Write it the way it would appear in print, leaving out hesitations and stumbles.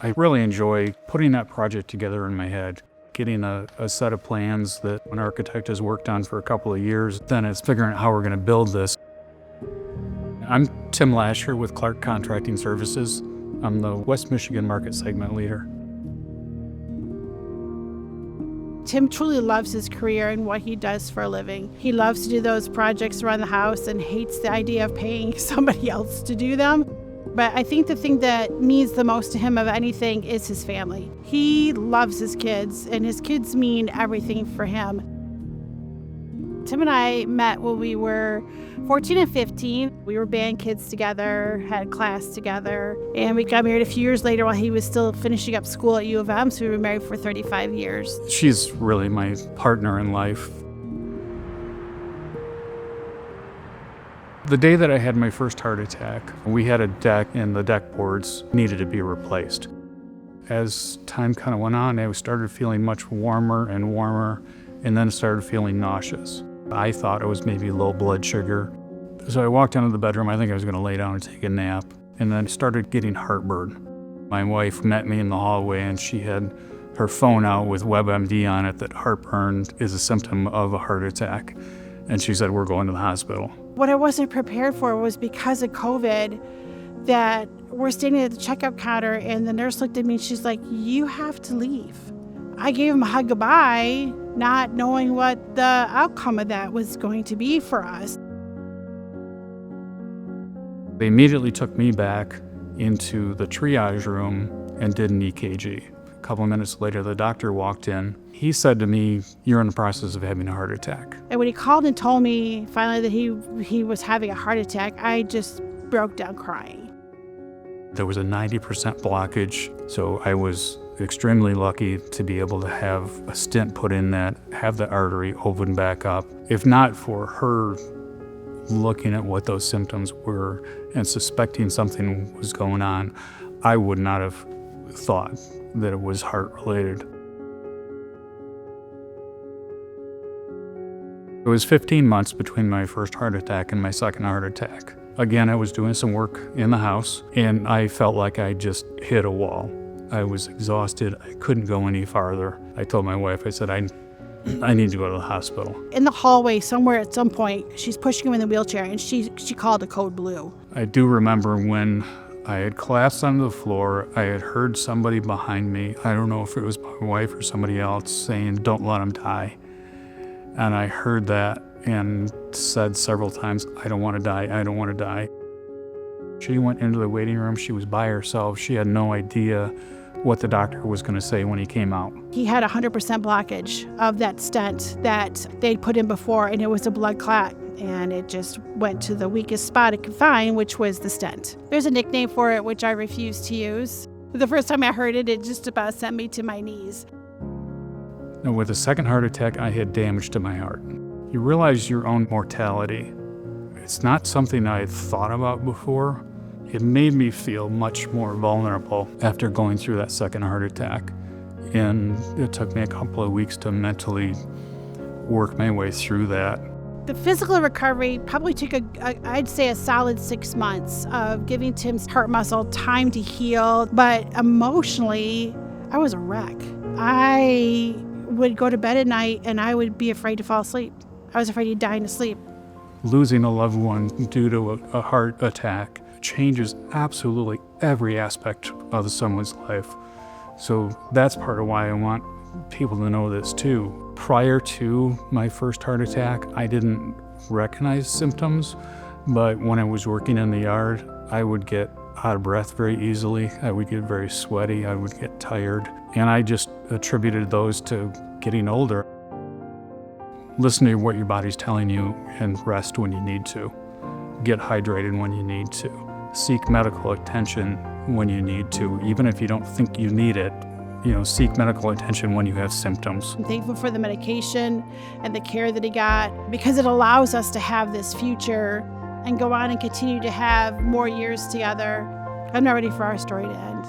I really enjoy putting that project together in my head, getting a set of plans that an architect has worked on for a couple of years. Then it's figuring out how we're going to build this. I'm Tim Lasher with Clark Contracting Services. I'm the West Michigan market segment leader. Tim truly loves his career and what he does for a living. He loves to do those projects around the house and hates the idea of paying somebody else to do them. But I think the thing that means the most to him of anything is his family. He loves his kids, and his kids mean everything for him. Tim and I met when we were 14 and 15. We were band kids together, had class together, and we got married a few years later while he was still finishing up school at U of M, so we were married for 35 years. She's really my partner in life. The day that I had my first heart attack, we had a deck and the deck boards needed to be replaced. As time kind of went on, I started feeling much warmer and warmer, and then started feeling nauseous. I thought it was maybe low blood sugar. So I walked into the bedroom. I think I was going to lay down and take a nap, and then started getting heartburn. My wife met me in the hallway, and she had her phone out with WebMD on it that heartburn is a symptom of a heart attack. And she said, "We're going to the hospital." What I wasn't prepared for was because of COVID that we're standing at the checkout counter, and the nurse looked at me and she's like, "You have to leave." I gave him a hug goodbye, not knowing what the outcome of that was going to be for us. They immediately took me back into the triage room and did an EKG. A couple of minutes later, the doctor walked in. He said to me, "You're in the process of having a heart attack." And when he called and told me finally that he was having a heart attack, I just broke down crying. There was a 90% blockage, so I was extremely lucky to be able to have a stent put in that, have the artery open back up. If not for her looking at what those symptoms were and suspecting something was going on, I would not have thought that it was heart-related. It was 15 months between my first heart attack and my second heart attack. Again, I was doing some work in the house, and I felt like I just hit a wall. I was exhausted. I couldn't go any farther. I told my wife, I said, I need to go to the hospital. In the hallway somewhere at some point, she's pushing him in the wheelchair, and she called a code blue. I do remember when I had collapsed onto the floor, I had heard somebody behind me, I don't know if it was my wife or somebody else, saying, "Don't let him die." And I heard that and said several times, "I don't want to die, I don't want to die." She went into the waiting room. She was by herself. She had no idea what the doctor was going to say when he came out. He had 100% blockage of that stent that they'd put in before, and it was a blood clot, and it just went to the weakest spot it could find, which was the stent. There's a nickname for it, which I refuse to use. The first time I heard it, it just about sent me to my knees. Now, with the second heart attack, I had damage to my heart. You realize your own mortality. It's not something I had thought about before. It made me feel much more vulnerable after going through that second heart attack. And it took me a couple of weeks to mentally work my way through that. The physical recovery probably took I'd say a solid 6 months of giving Tim's heart muscle time to heal. But emotionally, I was a wreck. I would go to bed at night and I would be afraid to fall asleep. I was afraid he'd die in his sleep. Losing a loved one due to a heart attack changes absolutely every aspect of someone's life. So that's part of why I want people to know this too. Prior to my first heart attack, I didn't recognize symptoms, but when I was working in the yard, I would get out of breath very easily. I would get very sweaty. I would get tired. And I just attributed those to getting older. Listen to what your body's telling you and rest when you need to. Get hydrated when you need to. Seek medical attention when you need to, even if you don't think you need it. Seek medical attention when you have symptoms. I'm thankful for the medication and the care that he got, because it allows us to have this future and go on and continue to have more years together. I'm not ready for our story to end.